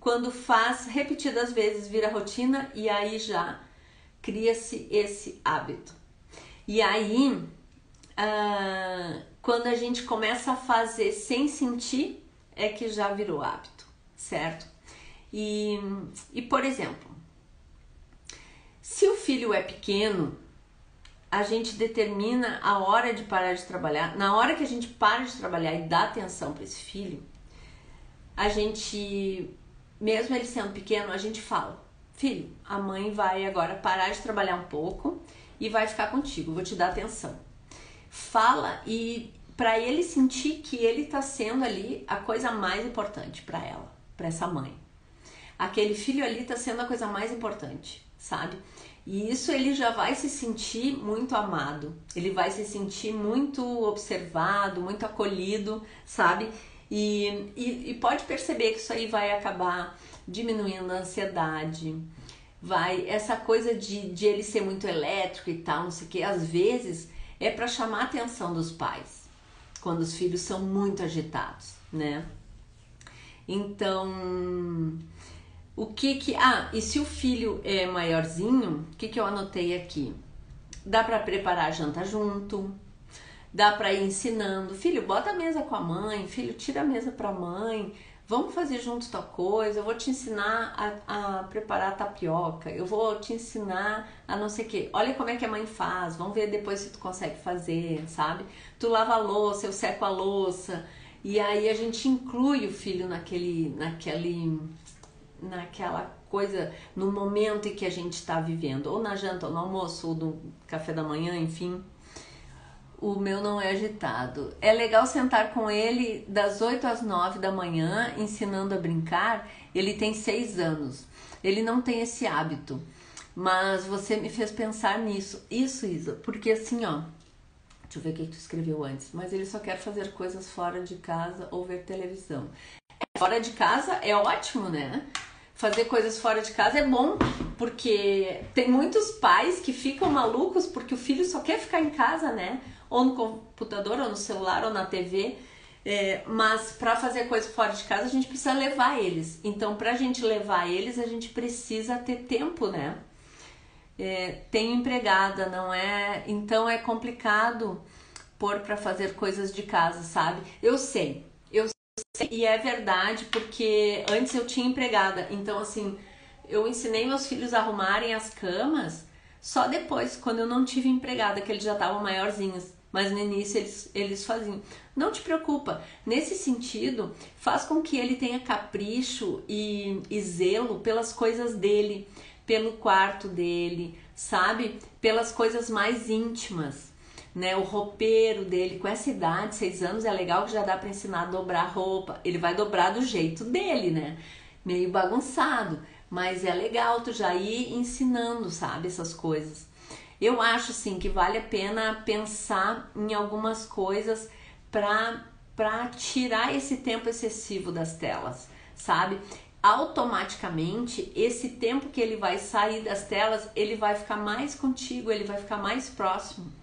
quando faz repetidas vezes, vira rotina, e aí já cria-se esse hábito. E aí, quando a gente começa a fazer sem sentir, é que já virou hábito, certo? E por exemplo, se o filho é pequeno, a gente determina a hora de parar de trabalhar. Na hora que a gente para de trabalhar e dá atenção para esse filho, a gente, mesmo ele sendo pequeno, a gente fala: filho, a mãe vai agora parar de trabalhar um pouco e vai ficar contigo, vou te dar atenção. Fala, e para ele sentir que ele está sendo ali a coisa mais importante para ela, para essa mãe. Aquele filho ali está sendo a coisa mais importante, sabe? E isso ele já vai se sentir muito amado, ele vai se sentir muito observado, muito acolhido, sabe? E pode perceber que isso aí vai acabar diminuindo a ansiedade, essa coisa de ele ser muito elétrico e tal, não sei o que, às vezes é para chamar a atenção dos pais, quando os filhos são muito agitados, né? Então, e se o filho é maiorzinho, o que eu anotei aqui? Dá para preparar a janta junto, dá para ir ensinando. Filho, bota a mesa com a mãe, filho, tira a mesa para a mãe, vamos fazer juntos tal coisa, eu vou te ensinar a preparar a tapioca, eu vou te ensinar a não sei o que. Olha como é que a mãe faz, vamos ver depois se tu consegue fazer, sabe? Tu lava a louça, eu seco a louça, e aí a gente inclui o filho naquela coisa, no momento em que a gente está vivendo, ou na janta, ou no almoço, ou no café da manhã, enfim. O meu não é agitado. É legal sentar com ele das 8 às 9 da manhã, ensinando a brincar. Ele tem 6 anos. Ele não tem esse hábito. Mas você me fez pensar nisso. Isso, Isa. Porque assim, ó... Deixa eu ver o que tu escreveu antes. Mas ele só quer fazer coisas fora de casa ou ver televisão. Fora de casa é ótimo, né? Fazer coisas fora de casa é bom, porque tem muitos pais que ficam malucos porque o filho só quer ficar em casa, né? Ou no computador, ou no celular, ou na TV. Mas para fazer coisa fora de casa, a gente precisa levar eles. Então, pra gente levar eles, a gente precisa ter tempo, né? Tenho empregada, não é? Então é complicado pôr pra fazer coisas de casa, sabe? Eu sei. E é verdade, porque antes eu tinha empregada, então assim, eu ensinei meus filhos a arrumarem as camas só depois, quando eu não tive empregada, que eles já estavam maiorzinhos, mas no início eles faziam. Não te preocupa, nesse sentido, faz com que ele tenha capricho e zelo pelas coisas dele, pelo quarto dele, sabe? Pelas coisas mais íntimas. Né, o roupeiro dele, com essa idade, 6 anos, é legal que já dá para ensinar a dobrar roupa. Ele vai dobrar do jeito dele, né? Meio bagunçado, mas é legal tu já ir ensinando, sabe, essas coisas. Eu acho, assim, que vale a pena pensar em algumas coisas para tirar esse tempo excessivo das telas, sabe? Automaticamente, esse tempo que ele vai sair das telas, ele vai ficar mais contigo, ele vai ficar mais próximo.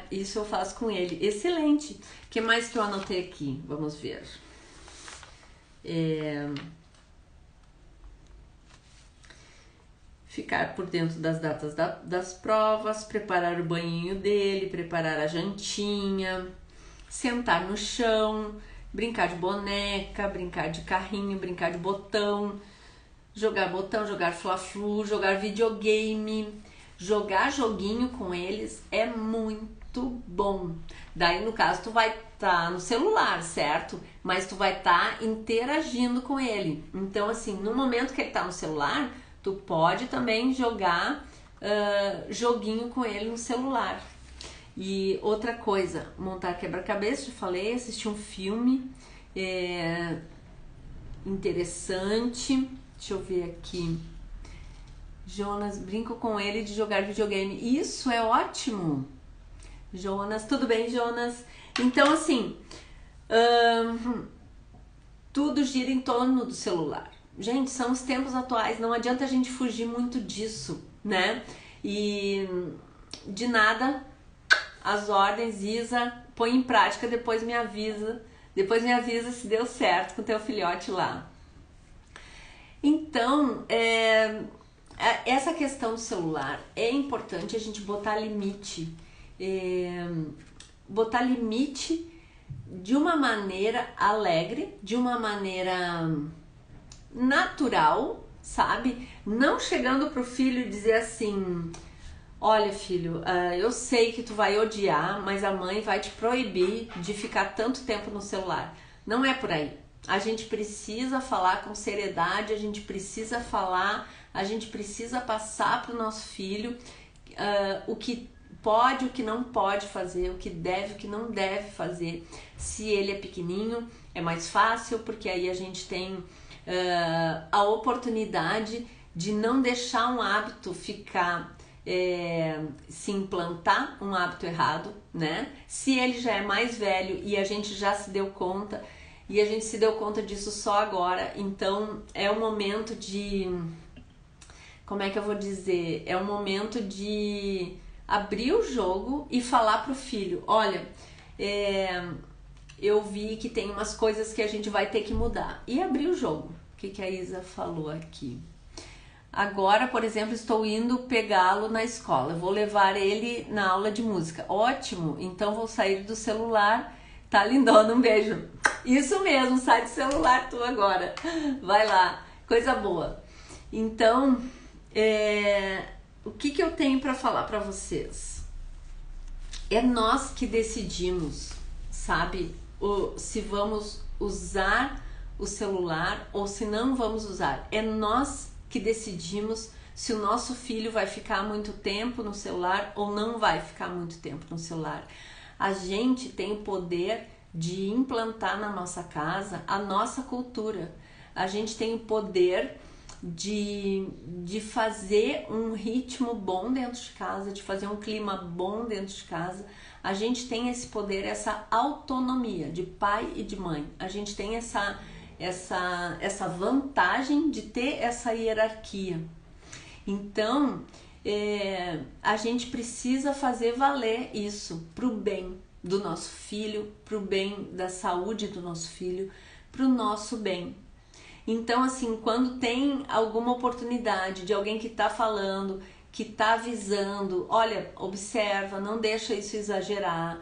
Isso eu faço com ele. Excelente. O que mais que eu anotei aqui? Vamos ver. Ficar por dentro das datas das provas, preparar o banhinho dele, preparar a jantinha, sentar no chão, brincar de boneca, brincar de carrinho, brincar de botão, jogar fla-flu, jogar videogame. Jogar joguinho com eles é muito muito bom. Daí, no caso, tu vai estar no celular, certo? Mas tu vai estar interagindo com ele. Então, assim, no momento que ele tá no celular, tu pode também jogar joguinho com ele no celular. E outra coisa, montar quebra-cabeça, já falei, assistir um filme interessante. Deixa eu ver aqui. Jonas, brinco com ele de jogar videogame. Isso é ótimo. Jonas, tudo bem, Jonas? Então, assim, tudo gira em torno do celular. Gente, são os tempos atuais, não adianta a gente fugir muito disso, né? E de nada, as ordens, Isa, põe em prática, depois me avisa se deu certo com o teu filhote lá. Então, essa questão do celular, é importante a gente botar limite. Botar limite de uma maneira alegre, de uma maneira natural, sabe? Não chegando pro filho e dizer assim: olha, filho, eu sei que tu vai odiar, mas a mãe vai te proibir de ficar tanto tempo no celular. Não é por aí. A gente precisa falar com seriedade, a gente precisa falar, a gente precisa passar pro nosso filho o que pode, o que não pode fazer, o que deve, o que não deve fazer. Se ele é pequenininho, é mais fácil, porque aí a gente tem a oportunidade de não deixar um hábito ficar, se implantar, um hábito errado, né? Se ele já é mais velho e a gente já se deu conta, e a gente se deu conta disso só agora, então é um momento de... Como é que eu vou dizer? É um momento de abrir o jogo e falar pro filho: olha, eu vi que tem umas coisas que a gente vai ter que mudar. E abrir o jogo. O que a Isa falou aqui? Agora, por exemplo, estou indo pegá-lo na escola. Eu vou levar ele na aula de música. Ótimo! Então vou sair do celular. Tá lindona, um beijo. Isso mesmo, sai do celular tu agora. Vai lá, coisa boa. Então, o que eu tenho para falar para vocês? É nós que decidimos, sabe? Se vamos usar o celular ou se não vamos usar. É nós que decidimos se o nosso filho vai ficar muito tempo no celular ou não vai ficar muito tempo no celular. A gente tem o poder de implantar na nossa casa a nossa cultura. A gente tem o poder de fazer um ritmo bom dentro de casa, de fazer um clima bom dentro de casa. A gente tem esse poder, essa autonomia de pai e de mãe. A gente tem essa vantagem de ter essa hierarquia. Então, a gente precisa fazer valer isso pro bem do nosso filho, pro bem da saúde do nosso filho, pro nosso bem. Então, assim, quando tem alguma oportunidade de alguém que tá falando, que tá avisando, olha, observa, não deixa isso exagerar,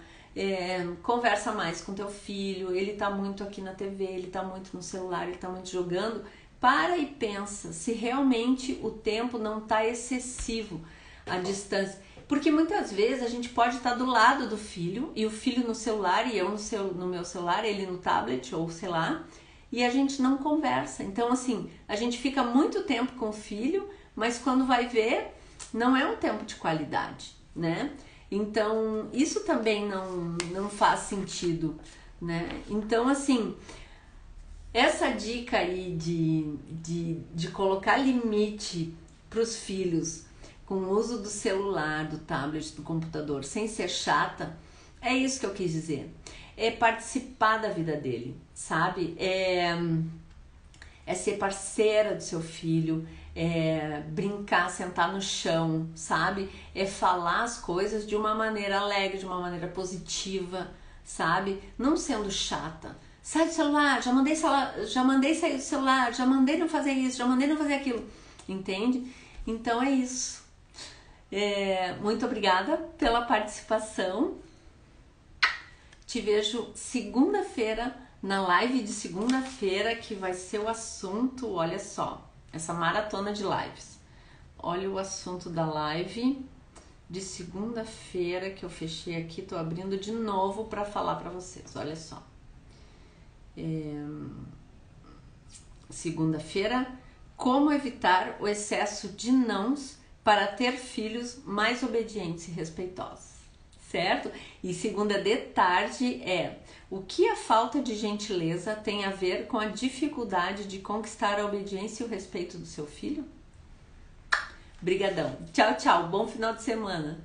conversa mais com teu filho, ele tá muito aqui na TV, ele tá muito no celular, ele tá muito jogando, para e pensa se realmente o tempo não tá excessivo, a distância. Porque muitas vezes a gente pode estar do lado do filho, e o filho no celular, e eu no meu celular, ele no tablet, ou sei lá, e a gente não conversa. Então, assim, a gente fica muito tempo com o filho, mas quando vai ver, não é um tempo de qualidade, né? Então, isso também não faz sentido, né? Então, assim, essa dica aí de colocar limite para os filhos com o uso do celular, do tablet, do computador, sem ser chata, é isso que eu quis dizer. É participar da vida dele, sabe? É ser parceira do seu filho, brincar, sentar no chão, sabe? É falar as coisas de uma maneira alegre, de uma maneira positiva, sabe? Não sendo chata. Sai do celular, já mandei sair do celular, já mandei não fazer isso, já mandei não fazer aquilo. Entende? Então é isso. Muito obrigada pela participação. Te vejo segunda-feira, na live de segunda-feira, que vai ser o assunto, olha só, essa maratona de lives. Olha o assunto da live de segunda-feira que eu fechei aqui, tô abrindo de novo para falar para vocês. Olha só. Segunda-feira, como evitar o excesso de nãos para ter filhos mais obedientes e respeitosos, certo? E segunda de tarde o que a falta de gentileza tem a ver com a dificuldade de conquistar a obediência e o respeito do seu filho? Brigadão. Tchau, tchau. Bom final de semana.